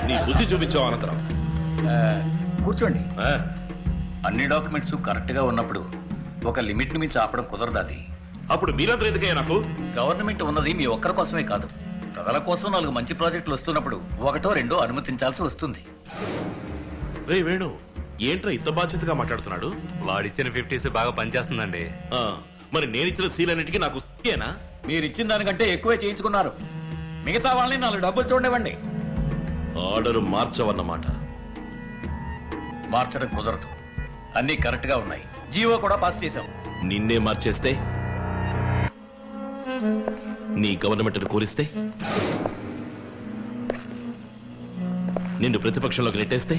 నీ బుద్ధి చూపించావు అనంతరం. కూర్చోండి. అన్ని డాక్యుమెంట్స్ కరెక్ట్ గా ఉన్నప్పుడు ఒక లిమిట్ ని మించి ఆపడం కుదరదు. అది అప్పుడు మీరందరూ ఎందుకయ్యా నాకు? గవర్నమెంట్ ఉన్నది మీ ఒక్కరి కోసమే కాదు, ప్రజల కోసం 4 మంచి ప్రాజెక్టులు వస్తున్నప్పుడు 1 or 2 అనుమతించాల్సి వస్తుంది. రే వేణు, ఏంట్రా ఇంత బాధ్యతగా మాట్లాడుతున్నాడు? వాడిచ్చిన 50s బాగా పనిచేస్తుందండి. మరి నేనిచ్చిన సీలన్నిటికీ నాకు ఏనా? మీరు ఇచ్చిన దానికంటే ఎక్కువే చేయించుకున్నారు. మిగతా వాళ్ళని 4 డబ్బులు చూడనివ్వండి. ఆర్డర్ మార్చవన్నమాట. మార్చడం కుదరదు, అన్ని కరెక్ట్ గా ఉన్నాయి. జీవో కూడా పాస్ చేశాం. నిన్నే మార్చేస్తే, నీ గవర్నమెంట్ను కూలిస్తే, నిన్ను ప్రతిపక్షంలోకి నెట్టేస్తే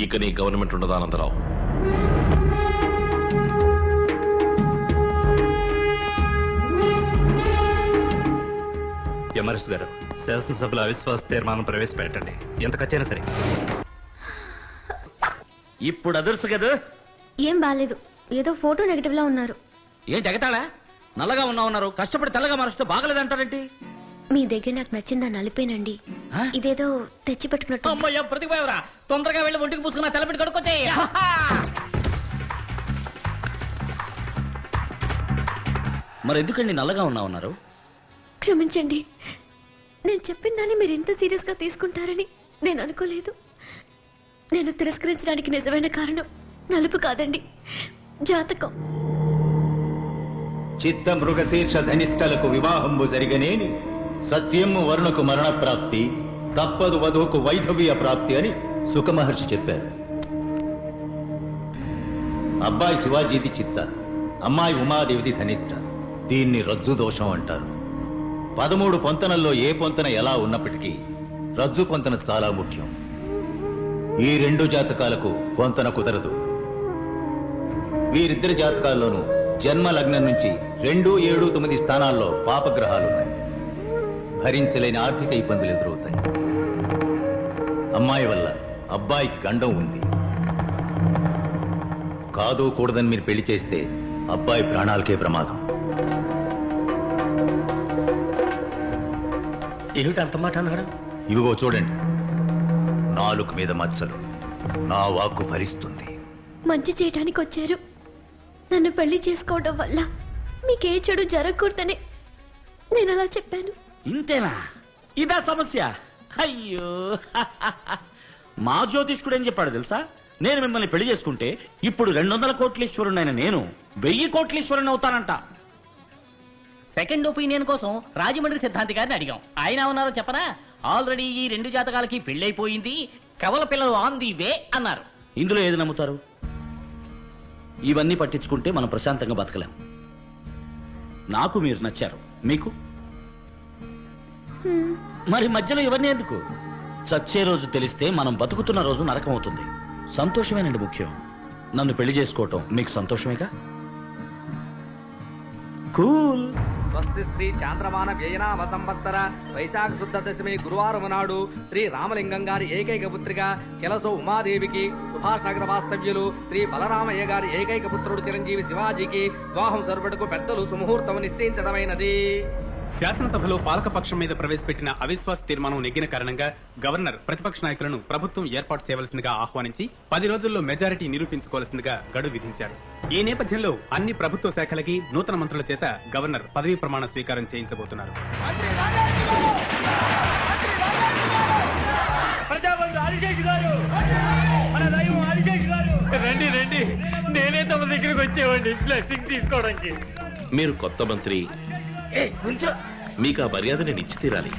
ఇక నీ గవర్నమెంట్ ఉండదా అనంతరావు? ఎమరెస్ట్ గారు, శాసనసభలో అవిశ్వాస తీర్మానం ప్రవేశపెట్టండి, ఎంత ఖర్చైనా సరే. ఇప్పుడు అదర్సు కదా? ఏం బాలేదు, ఏదో ఫోటో నెగటివ్ లా ఉన్నారు. ఏంటి ఎగతాళా? నల్లగా ఉన్నారు, కష్టపడి తెల్లగా మారుస్తూ బాగలేదంటారేంటి? మీ దగ్గర నాకు నచ్చిందా నలిపేనండి. ఇదేదో తెచ్చి పెట్టుకున్నట్టు. అమ్మయ్య ప్రతిభావరా, తొందరగా వెళ్ళి ఒంటికి పూసుకున్నా తెల్లబెట్టి కడుక్కొచ్చే. మరి ఎందుకండి నల్లగా ఉన్నారు? క్షమించండి, నేను చెప్పిన దాన్ని మీరు ఇంత సీరియస్ గా తీసుకుంటారని నేను అనుకోలేదు. నేను తిరస్కరించడానికి నిజమైన కారణం నలుపు కాదండి, జాతకం. చిత్త మృగశీర్ష ధనిష్టలకు వివాహంబు జరిగనేని సత్యము వరుణకు మరణ ప్రాప్తి, తప్పదు వధువుకు వైధవ్య ప్రాప్తి అని సుఖమహర్షి చెప్పారు. అబ్బాయి శివాజీది చిత్త, అమ్మాయి ఉమాదేవిది ధనిష్ట. దీన్ని రజ్జు దోషం అంటారు. 13 పొంతనల్లో ఏ పొంతన ఎలా ఉన్నప్పటికీ రజ్జు పొంతన చాలా ముఖ్యం. ఈ 2 జాతకాలకు పొంతన కుదరదు. వీరిద్దరి జాతకాల్లోనూ జన్మ లగ్నం నుంచి 2, 7, 9 స్థానాల్లో పాపగ్రహాలున్నాయి. భరించలేని ఆర్థిక ఇబ్బందులు ఎదురవుతాయి. అమ్మాయి వల్ల అబ్బాయికి గండం ఉంది. కాదు కూడదని మీరు పెళ్లి చేస్తే అబ్బాయి ప్రాణాలకే ప్రమాదం. ఏమిటి అంత మాట అన్నాడు? ఇవిగో చూడండి, నాలుక మీద మచ్చలు. నా వాక్కు భరిస్తుంది. మంచి చేయడానికి వచ్చారు. నన్ను పెళ్లి చేసుకోవడం వల్ల మీకే చెడు జరగకూడదని నేను అలా చెప్పాను. ఇంతేనా? ఇదా సమస్య? అయ్యో, మా జ్యోతిష్కుడు ఏం చెప్పాడు తెలుసా? నేను మిమ్మల్ని పెళ్లి చేసుకుంటే ఇప్పుడు 200 కోట్లీశ్వరుడైన నేను 1000 కోట్లీశ్వరుని అవుతానంట. సెకండ్ ఒపీనియన్ కోసం రాజమండ్రి సిద్ధాంతి గారిని అడిగాం. ఆయన ఉన్నారో చెప్పనా? ఆల్రెడీ ఈ 2 జాతకాలకి పెళ్లైపోయింది, కవల పిల్లలు ఆన్ ది వే అన్నారు. ఇందులో ఏది నమ్ముతారు? ఇవన్నీ పట్టించుకుంటే మనం ప్రశాంతంగా బతకలేం. నాకు మీరు నచ్చారు, మీకు మరి మధ్యలో ఇవన్నీ ఎందుకు? చచ్చే రోజు తెలిస్తే మనం బతుకుతున్న రోజు నరకం అవుతుంది. సంతోషమేనండి ముఖ్యం. నన్ను పెళ్లి చేసుకోవటం మీకు సంతోషమేగా? కూల్. స్వస్తి శ్రీ చాంద్రమాన వ్యయనామ సంవత్సర వైశాఖ శుద్ధ దశమి గురువారం నాడు శ్రీ రామలింగం గారి ఏకైక పుత్రిక కెలసో ఉమాదేవికి, సుభాష్ నగర వాస్తవ్యులు శ్రీ బలరామయ్య గారి ఏకైక పుత్రుడు చిరంజీవి శివాజీకి వివాహం జరుపుటకు పెద్దలు సుముహూర్తం నిశ్చయించడమైనది. శాసనసభలో పాలకపక్షం మీద ప్రవేశపెట్టిన అవిశ్వాస తీర్మానం నెగ్గిన కారణంగా గవర్నర్ ప్రతిపక్ష నాయకులను ప్రభుత్వం ఏర్పాటు చేయవలసిందిగా ఆహ్వానించి 10 రోజుల్లో మెజారిటీ నిరూపించుకోవాల్సిందిగా గడువు విధించారు. ఈ నేపథ్యంలో అన్ని ప్రభుత్వ శాఖలకి నూతన మంత్రుల చేత గవర్నర్ పదవీ ప్రమాణ స్వీకారం చేయించబోతున్నారు. రండి రండి, నేనే తమ దగ్గరకు వచ్చేవాడిని బ్లెస్సింగ్ తీసుకోవడానికి. మీరు కొత్త మంత్రి, మీకు ఆ మర్యాద నేను ఇచ్చి తీరాలి.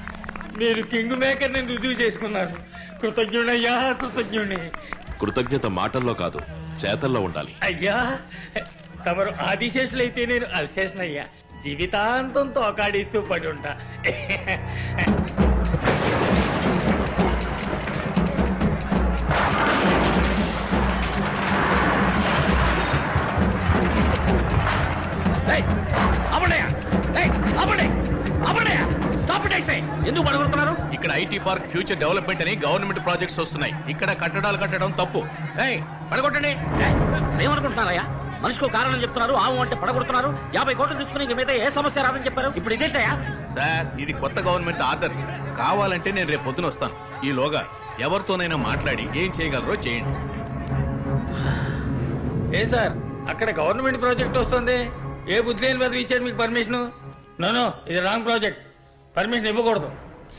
నేను కింగ్ మేకర్ నేను రుజువు చేసుకున్నాను. కృతజ్ఞుడయ్యా, కృతజ్ఞుడి. కృతజ్ఞత మాటల్లో కాదు, చేతల్లో ఉండాలి. అయ్యా, తమరు ఆదిశేషులైతే నేను అల్శేషనయ్యా. జీవితాంతం తోకాడిస్తూ పడి ఉంటా. ఎందుకు పడగొడుతున్నారు? ఇక్కడ ఐటీ పార్క్ ఫ్యూచర్ డెవలప్మెంట్ అని గవర్నమెంట్ ప్రాజెక్ట్స్ వస్తున్నాయి. ఇక్కడ కట్టడాలు కట్టడం తప్పు. పడగొట్టండి. ఏమనుకుంటున్నారయ్యా? మనిషికో కారణం చెప్తున్నారు, ఆవు అంటే పడగొడుతున్నారు. 50 కోట్లు తీసుకుని ఇంక మీద ఏ సమస్య రాదని చెప్పారు. ఇప్పుడు ఇదేంటయా? సార్ ఇది కొత్త గవర్నమెంట్ ఆర్డర్. కావాలంటే నేను రేపు పొద్దున వస్తాను. ఈలోగా ఎవరితోనైనా మాట్లాడి ఏం చేయగలరో చేయండి. ఏ సార్ అక్కడ గవర్నమెంట్ ప్రాజెక్ట్ వస్తుంది, ఏ బుద్ధి లేని బదులు ఇచ్చాడు మీకు పర్మిషన్? నో ఇది రాంగ్ ప్రాజెక్ట్, పర్మిషన్ ఇవ్వకూడదు.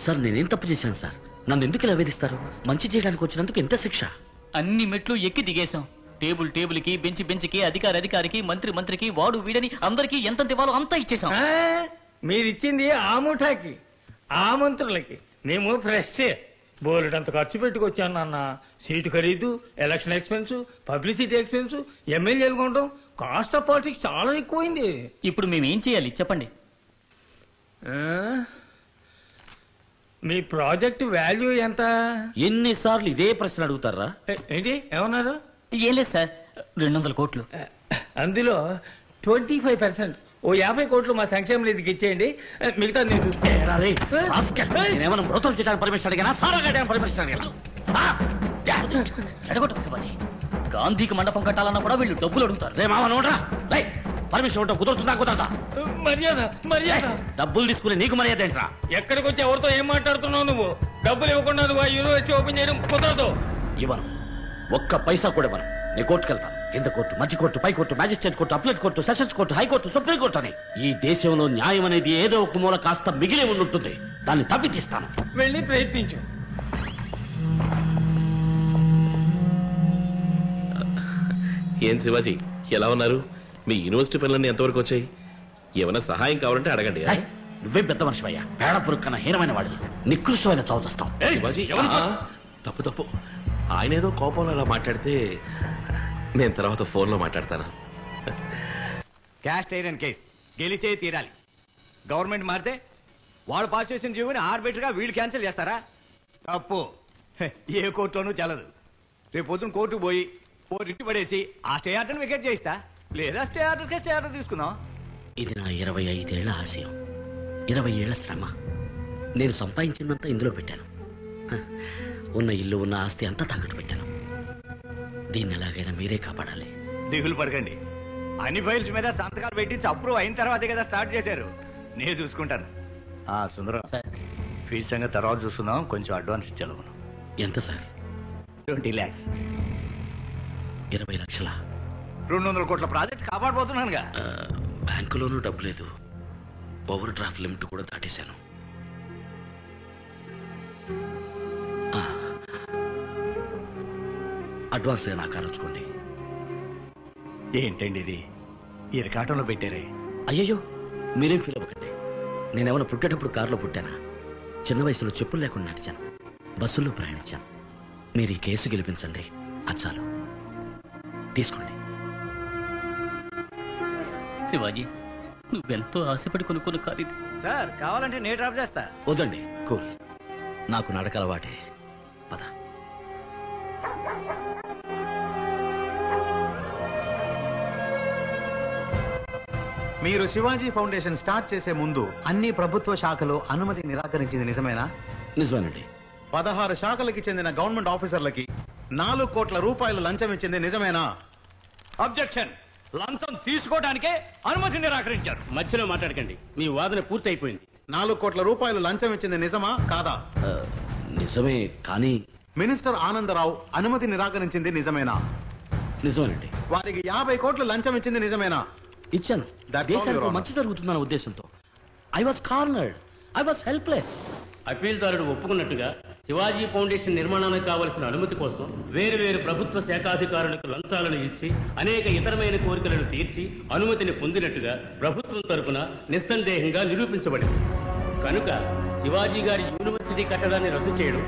సార్ నేనేం తప్పు చేశాను సార్? నన్ను ఎందుకు ఇలా వేధిస్తారు? మంచి చేయడానికి వచ్చినందుకు ఎంత శిక్ష? అన్ని మెట్లు ఎక్కి దిగేశాం. టేబుల్ కి, బెంచ్ కి, అధికారికి, మంత్రికి, వాడు వీడని అందరికీ ఎంత ఇవ్వాలో అంతా ఇచ్చేసాం. మీరు ఇచ్చింది ఆ ముఠాకి, ఆ మంత్రులకి. మేము ఫ్రెష్ బోలెడంత ఖర్చు పెట్టుకొచ్చాను నాన్న. సీటు ఖరీదు, ఎలక్షన్ ఎక్స్పెన్స్, పబ్లిసిటీ ఎక్స్పెన్స్, ఎమ్మెల్యేలు కొనడం, కాస్ట్ ఆఫ్ పాలిటిక్స్ చాలా ఎక్కువైంది. ఇప్పుడు మేము ఏం చేయాలి చెప్పండి. మీ ప్రాజెక్ట్ వాల్యూ ఎంత? ఎన్నిసార్లు ఇదే ప్రశ్న అడుగుతారా? ఏంటి ఏమన్నారు? ఏం లేదు సార్, 200 కోట్లు. అందులో 25%, ఓ 50 కోట్లు మా సంక్షేమ నిధికి ఇచ్చేయండి, మిగతా నేను నేనేమన్నా మృతం చేయడానికి పర్మిషన్ అడిగానా? సారా కట్టడానికి పర్మిషన్ అడిగానా? చెడగొట్టకు శివాజీ. గాంధీకి మండపం కట్టాలన్నా కూడా వీళ్ళు డబ్బులు అడుగుతారు. రే మామ నోడ్రా, పర్మిషన్ ఉంటా కుదురుతుందా కుదరదా? మర్యాద డబ్బులు తీసుకుని నీకు మర్యాద ఏంట్రా? ఎక్కడికి వచ్చి ఎవరితో ఏం మాట్లాడుతున్నావు నువ్వు? డబ్బులు ఇవ్వకుండా నువ్వు ఆ యూనివర్సిటీ ఓపెన్ చేయడం కుదరదు. ఇవ్వను, ఒక్క పైసా కూడా ఇవ్వను. నేను కోర్టుకు వెళ్తాను. కింద కోర్టు, మధ్య కోర్టు, పై court, magistrate court, appellate court, sessions court, high court, supreme court అని ఈ దేశంలో న్యాయం అనేది ఏదో ఒక మూల కాస్త మిగిలి ఉంటుంది. దాన్ని తప్పి తీస్తాను. వెళ్ళి ప్రయత్నించు. ఏం శివాజీ ఎలా ఉన్నారు? మీ యూనివర్సిటీ పనులన్నీ ఎంతవరకు వచ్చాయి? ఏమైనా సహాయం కావాలంటే అడగండి. నువ్వే పెద్ద మనిషివయ్యా, పేడ పురుగు కన్నా హీనమైన వాడివి, నికృష్టమైన చదువుతావు. శివాజీ తప్పు తప్పు. ఆయన ఏదో కోపంలో అలా మాట్లాడితే నేను తర్వాత ఫోన్లో మాట్లాడతాను. క్యాస్ట్ ఐరన్ కేస్ గెలిచే తీరాలి. గవర్నమెంట్ మారితే వాళ్ళు పాస్ చేసిన జీవోని ఆర్బిటర్ గా వీళ్ళు క్యాన్సిల్ చేస్తారా? తప్పు. ఏ కోర్టులోనూ చెల్లదు. రేపు పొద్దున కోర్టుకు పోయి ఓ రిట్టు పడేసి ఆ స్టే ఆర్డర్ వికెట్ చేయిస్తా, లేదా స్టే ఆర్డర్ తీసుకుందాం. ఇది నా 25 ఏళ్ల ఆశయం, 20 ఏళ్ల శ్రమ. నేను సంపాదించిందంతా ఇందులో పెట్టాను. ఉన్న ఇల్లు, ఉన్న ఆస్తి అంతా తాకట్టు పెట్టాను. దీన్ని ఎలాగైనా మీరే కాపాడాలి. దిగులు పడకండి. అన్ని ఫైల్స్ మీద సంతకాలు పెట్టి అప్రూవ్ అయిన తర్వాతే కదా స్టార్ట్ చేశారు. నేను చూసుకుంటాను. సుందరం ఫీజు సంగతి తర్వాత చూసుకుందాం. కొంచెం అడ్వాన్స్ ఇచ్చాను. ఎంత సార్? 20 lakhs. 20 లక్షల? 200 కోట్ల ప్రాజెక్ట్ కాపాడబోతున్నానుగా. బ్యాంకులోనూ డబ్బు లేదు, ఓవర్ డ్రాఫ్ట్ లిమిట్ కూడా దాటేశాను. అడ్వాన్స్ నాకు ఆలోచుకోండి. ఏంటండి ఇది ఇరకాటంలో పెట్టారే? అయ్యయ్యో మీరేం ఫీల్ అవ్వకండి. నేనేమన్నా పుట్టేటప్పుడు కారులో పుట్టానా? చిన్న వయసులో చెప్పులు లేకుండా నడిచాను, బస్సుల్లో ప్రయాణించాను. మీరు ఈ కేసు గెలిపించండి, అది చాలు. తీసుకోండి. శివాజీ నువ్వెంతో ఆశపడి కొనుక్కున్న కారు ఇది. సార్ కావాలంటే నేను డ్రాప్ చేస్తా. వద్దండి, కూల్. నాకు నడక అలవాటే. పద. మీరు శివాజీ ఫౌండేషన్ స్టార్ట్ చేసే ముందు అన్ని ప్రభుత్వ శాఖలు అనుమతి నిరాకరించింది నిజమేనా? నిజమేనండి. 16 శాఖలకి చెందిన గవర్నమెంట్ ఆఫీసర్లకి 4 కోట్ల రూపాయలు లంచం ఇచ్చింది నిజమేనా? అబ్జెక్షన్. లంచం తీసుకోవడానికే అనుమతి నిరాకరించారు. మధ్యలో మాట్లాడకండి, మీ వాదన పూర్తి అయిపోయింది. 4 కోట్ల రూపాయలు లంచం ఇచ్చింది నిజమా కాదా? నిజమే, కానీ మినిస్టర్ ఆనందరావు అనుమతి నిరాకరించింది నిజమేనా? నిజమేనండి. వారికి 50 కోట్లు లంచం ఇచ్చింది నిజమేనా? ఇచ్చాను. దేశానికి మంచి జరుగుతుందన్న ఉద్దేశంతో. I was cornered, I was helpless. అప్పీల్దారుడు ఒప్పుకున్నట్టుగా శివాజీ ఫౌండేషన్ నిర్మాణానికి కావలసిన అనుమతి కోసం వేరు ప్రభుత్వ శాఖాధికారులకు లంచాలను ఇచ్చి అనేక ఇతరమైన కోరికలను తీర్చి అనుమతిని పొందినట్టుగా ప్రభుత్వం తరపున నిస్సందేహంగా నిరూపించబడింది. కనుక శివాజీ గారి యూనివర్సిటీ కట్టడాన్ని రద్దు చేయడం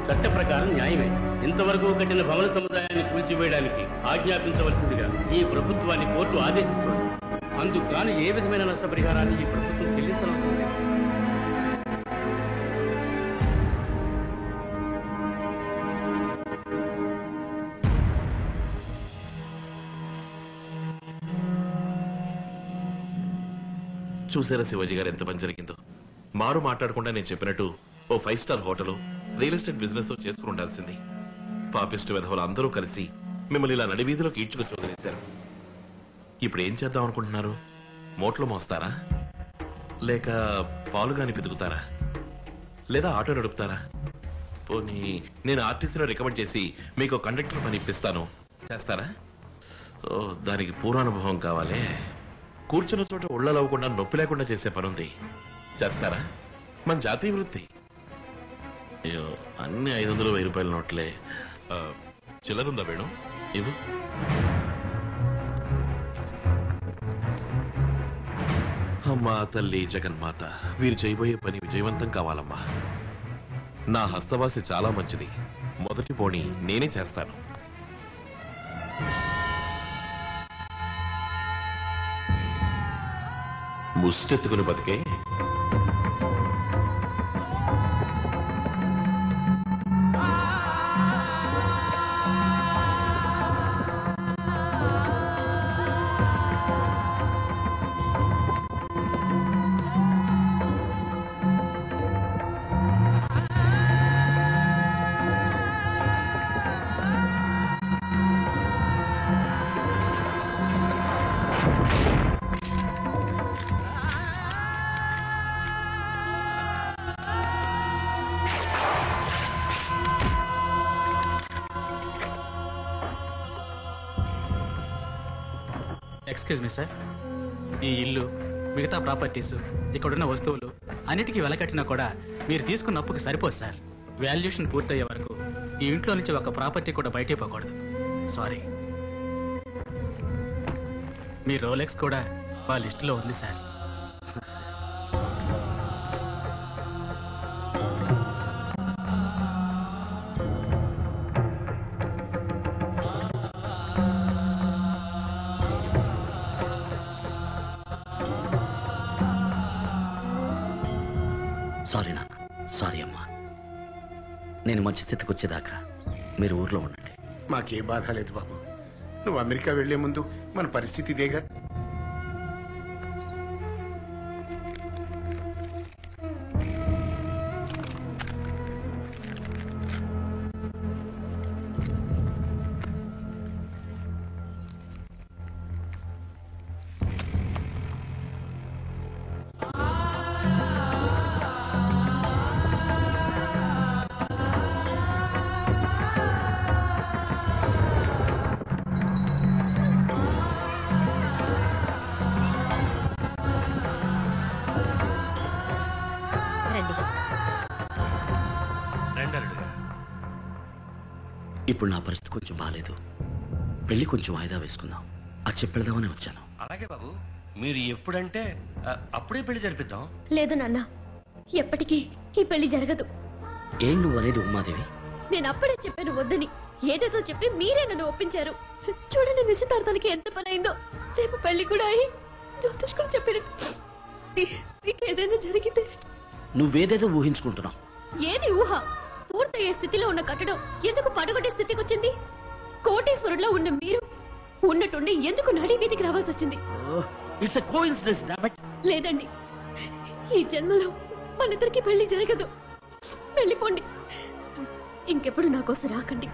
చట్ట ప్రకారం న్యాయమే. ఇంతవరకు కట్టిన భవన సముదాయాన్ని కూల్చివేయడానికి ఆజ్ఞాపించవలసిందిగా ఈ ప్రభుత్వాన్ని కోర్టు ఆదేశిస్తోంది. అందుకు గాను ఏ విధమైన నష్టపరిహారాన్ని ఈ ప్రభుత్వం చెల్లించవలసింది. చూసారా శివాజీ గారు ఎంత పని జరిగిందో? మారు మాట్లాడకుండా నేను చెప్పినట్టు ఓ 5 star hotel, real estate business చేసుకుని ఉండాల్సింది. పాపిస్ట్ విధవులు అందరూ కలిసి మిమ్మల్ని ఇలా నడివీధిలోకి ఈడ్చుకు చోదనేశారు. ఇప్పుడు ఏం చేద్దాం అనుకుంటున్నారు? మోట్లో మోస్తారా, లేక పాలు గాని పితుకుతారా, లేదా ఆటో నడుపుతారా? పోనీ నేను ఆర్టీసీలో రికమెండ్ చేసి మీకు కండక్టర్ పని ఇప్పిస్తాను, చేస్తారా? ఓ, దానికి పూర్వానుభవం కావాలి. కూర్చున్న చోట ఒళ్ళలవ్వకుండా నొప్పి లేకుండా చేసే పనుంది, చేస్తారా? మన జాతీయ వృత్తి. అయ్యో, అన్ని 500, 1000 రూపాయల నోట్లే. చిల్లరుందా వేణు? ఇవ్వు. అమ్మా తల్లి జగన్మాత, వీరు చేయబోయే పని విజయవంతం కావాలమ్మా. నా హస్తవాసి చాలా మంచిది, మొదటి పోనీ నేనే చేస్తాను. ముష్టెత్తుకుని బతికే ఎక్స్క్యూజ్ మీ సార్, ఈ ఇల్లు, మిగతా ప్రాపర్టీస్, ఇక్కడున్న వస్తువులు అన్నిటికీ వెలకట్టినా కూడా మీరు తీసుకున్న అప్పుకి సరిపోదు సార్. వాల్యుయేషన్ పూర్తయ్యే వరకు ఈ ఇంట్లో నుంచి ఒక ప్రాపర్టీ కూడా బయటే పోకూడదు. సారీ. మీ రోలెక్స్ కూడా వాళ్ళ లిస్టులో ఉంది సార్. సారీ నాన్న, సారీ అమ్మా. నేను మంచి స్థితికి వచ్చేదాకా మీరు ఊర్లో ఉండండి. మాకే బాధ లేదు బాబు. నువ్వు అమెరికా వెళ్లే ముందు మన పరిస్థితి ఇదేగా. ఇప్పుడు నా పరిస్థితి కొంచెం బాగాలేదు, పెళ్లి కొంచెం వాయిదా వేసుకుందాం, అది చెప్పెడదామని వచ్చాను. అలాగే బాబు, మీరు ఎప్పుడంటే అప్పుడే పెళ్లి జరిపిద్దాం. లేదు నాన్న, ఎప్పటికీ ఈ పెళ్లి జరగదు. ఏం నువ్వు అనేది ఉమాదేవి? నేను అప్పుడే చెప్పాను వద్దని. ఏదేదో చెప్పి మీరే నన్ను ఒప్పించారు. చూడండి నిశ్చితార్థానికి ఎంత పని అయిందో. రేపు పెళ్లి కూడా అయి జ్యోతిష్ కూడా చెప్పాడు. మీకు ఏదైనా జరిగితే. నువ్వేదేదో ఊహించుకుంటున్నావు. ఏది ఊహ? పూర్తయ్యే స్థితిలో ఉన్న కట్టడం ఎందుకు పడగొట్టే స్థితికి వచ్చింది? కోటీశ్వరుల్లో ఉన్న మీరు ఉన్నట్టుండి ఎందుకు నడి వీధికి రావాల్సి వచ్చింది? It's a coincidence. లేదండి, ఈ జన్మలో మన ఇద్దరికి పెళ్లి జరగదు. వెళ్ళిపోండి, ఇంకెప్పుడు నా కోసం రాకండి.